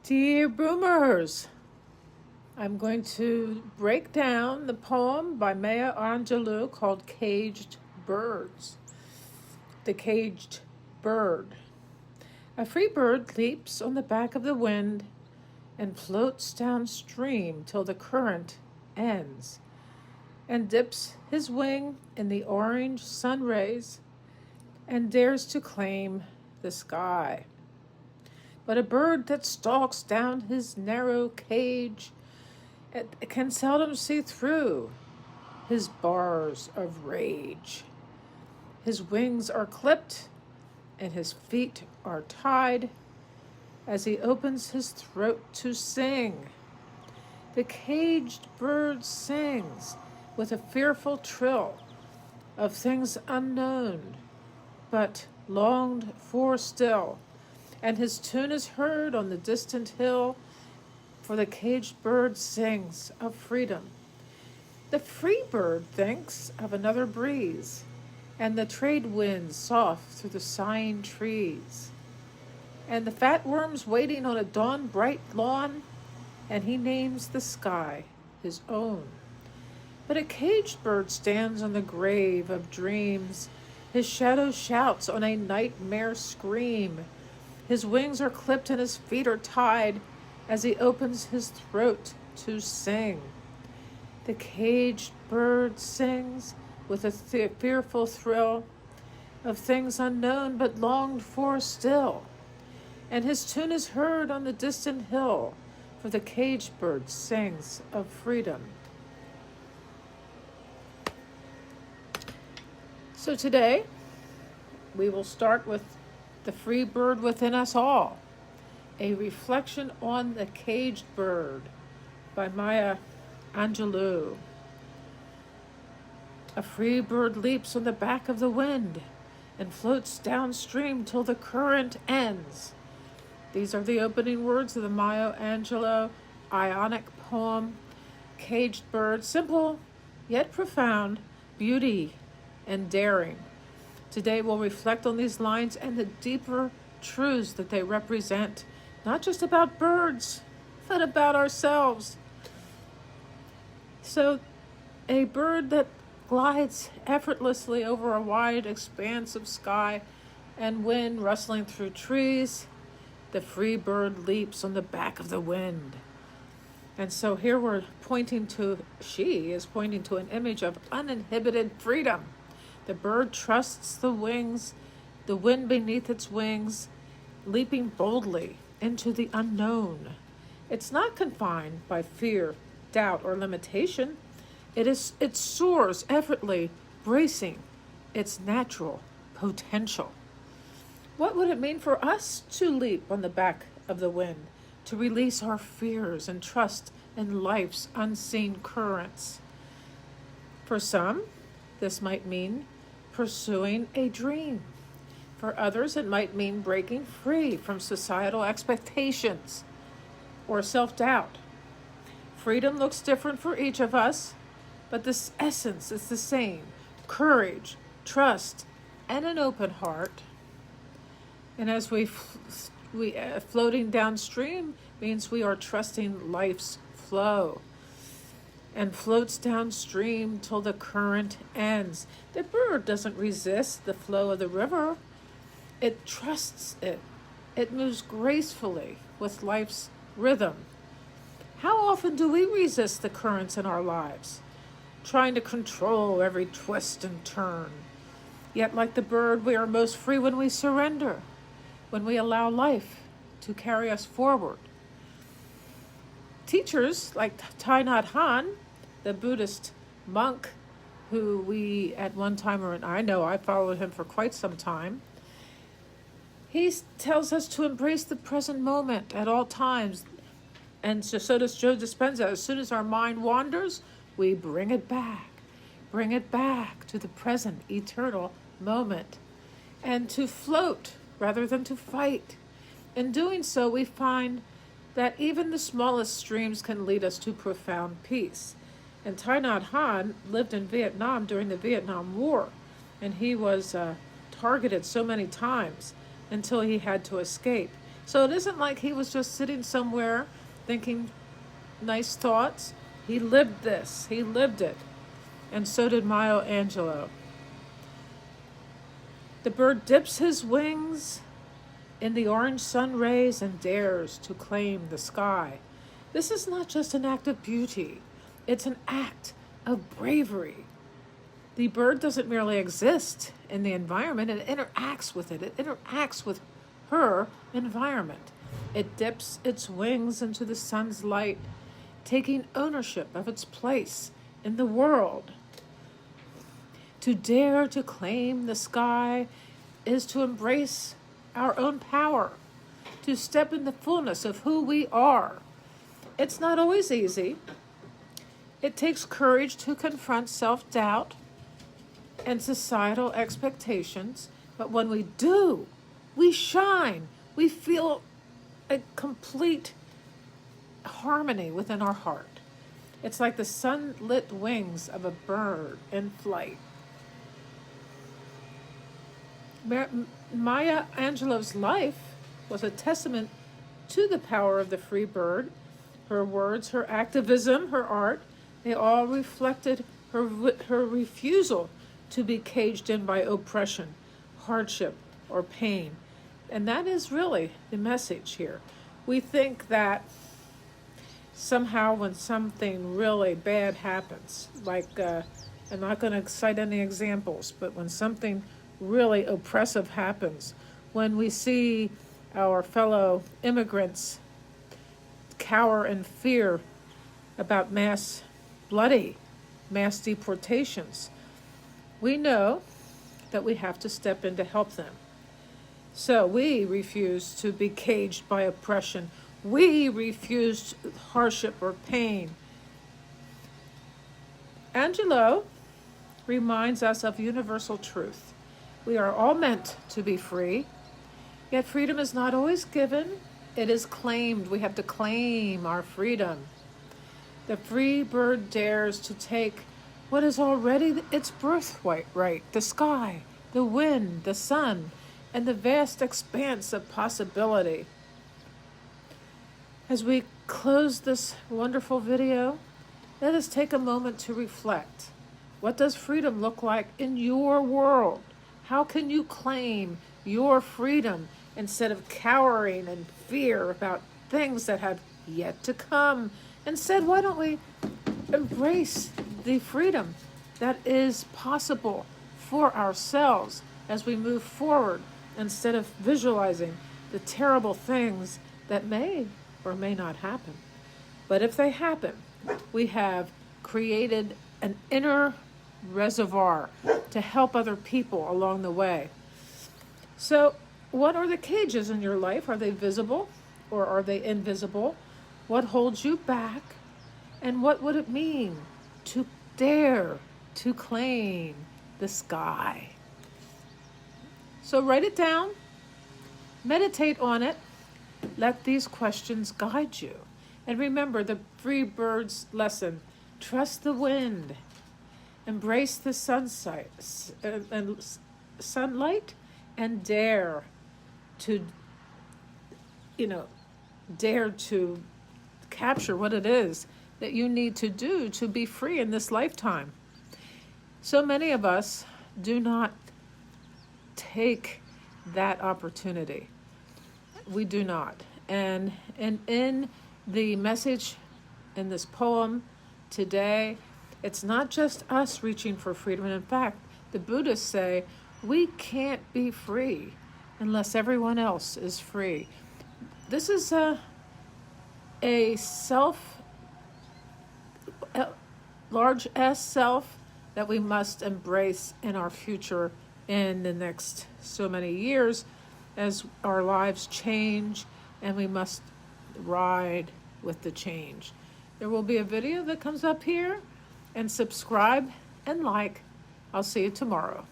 Dear Boomers, I'm going to break down the poem by Maya Angelou called Caged Birds. The Caged Bird. A free bird leaps on the back of the wind and floats downstream till the current ends, and dips his wing in the orange sun rays and dares to claim the sky. But a bird that stalks down his narrow cage can seldom see through his bars of rage. His wings are clipped and his feet are tied as he opens his throat to sing. The caged bird sings with a fearful trill of things unknown but longed for still, and his tune is heard on the distant hill, for the caged bird sings of freedom. The free bird thinks of another breeze, and the trade winds soft through the sighing trees, and the fat worms waiting on a dawn-bright lawn, and he names the sky his own. But a caged bird stands on the grave of dreams, his shadow shouts on a nightmare scream. His wings are clipped and his feet are tied as he opens his throat to sing. The caged bird sings with a fearful thrill of things unknown but longed for still, and his tune is heard on the distant hill, for the caged bird sings of freedom. So today, we will start with The Free Bird Within Us All, a reflection on the caged bird by Maya Angelou. A free bird leaps on the back of the wind and floats downstream till the current ends. These are the opening words of the Maya Angelou Ionic poem, Caged Bird, simple yet profound, beauty and daring. Today we'll reflect on these lines and the deeper truths that they represent, not just about birds, but about ourselves. So, a bird that glides effortlessly over a wide expanse of sky and wind rustling through trees, the free bird leaps on the back of the wind. And so here she is pointing to an image of uninhibited freedom. The bird trusts the wind beneath its wings, leaping boldly into the unknown. It's not confined by fear, doubt, or limitation. It soars effortlessly, bracing its natural potential. What would it mean for us to leap on the back of the wind, to release our fears and trust in life's unseen currents? For some, this might mean pursuing a dream. For others, it might mean breaking free from societal expectations or self-doubt. Freedom looks different for each of us, but this essence is the same: courage, trust, and an open heart. And as floating downstream means we are trusting life's flow, and floats downstream till the current ends. The bird doesn't resist the flow of the river. It trusts it. It moves gracefully with life's rhythm. How often do we resist the currents in our lives, trying to control every twist and turn? Yet, like the bird, we are most free when we surrender, when we allow life to carry us forward. Teachers like Thich Nhat Hanh, the Buddhist monk who we at one time, I followed him for quite some time, he tells us to embrace the present moment at all times. And so does Joe Dispenza. As soon as our mind wanders, we bring it back to the present, eternal moment, and to float rather than to fight. In doing so, we find that even the smallest streams can lead us to profound peace. And Thich Nhat Hanh lived in Vietnam during the Vietnam War, and he was targeted so many times until he had to escape. So it isn't like he was just sitting somewhere thinking nice thoughts. He lived this. He lived it. And so did Maya Angelou. The bird dips his wings in the orange sun rays and dares to claim the sky. This is not just an act of beauty. It's an act of bravery. The bird doesn't merely exist in the environment, it interacts with it. It interacts with her environment. It dips its wings into the sun's light, taking ownership of its place in the world. To dare to claim the sky is to embrace our own power, to step in the fullness of who we are. It's not always easy. It takes courage to confront self-doubt and societal expectations, but when we do, we shine. We feel a complete harmony within our heart. It's like the sunlit wings of a bird in flight. Maya Angelou's life was a testament to the power of the free bird. Her words, her activism, her art, they all reflected her refusal to be caged in by oppression, hardship, or pain. And that is really the message here. We think that somehow when something really bad happens, like, I'm not going to cite any examples, but when something really oppressive happens, when we see our fellow immigrants cower in fear about bloody mass deportations, we know that we have to step in to help them. So we refuse to be caged by oppression. We refuse hardship or pain. Angelou reminds us of universal truth. We are all meant to be free, yet freedom is not always given. It is claimed. We have to claim our freedom. The free bird dares to take what is already its birthright, the sky, the wind, the sun, and the vast expanse of possibility. As we close this wonderful video, let us take a moment to reflect. What does freedom look like in your world? How can you claim your freedom instead of cowering in fear about things that have yet to come? Instead, why don't we embrace the freedom that is possible for ourselves as we move forward, instead of visualizing the terrible things that may or may not happen. But if they happen, we have created an inner reservoir to help other people along the way. So what are the cages in your life? Are they visible or are they invisible? What holds you back? And what would it mean to dare to claim the sky? So write it down, meditate on it, let these questions guide you. And remember the free bird's lesson: trust the wind, embrace the sunlight, and dare to capture what it is that you need to do to be free in this lifetime. So many of us do not take that opportunity. We do not. And in the message in this poem today, it's not just us reaching for freedom. And in fact, the Buddhists say we can't be free unless everyone else is free. This is a large S self that we must embrace in our future in the next so many years as our lives change, and we must ride with the change. There will be a video that comes up here, and subscribe and like. I'll see you tomorrow.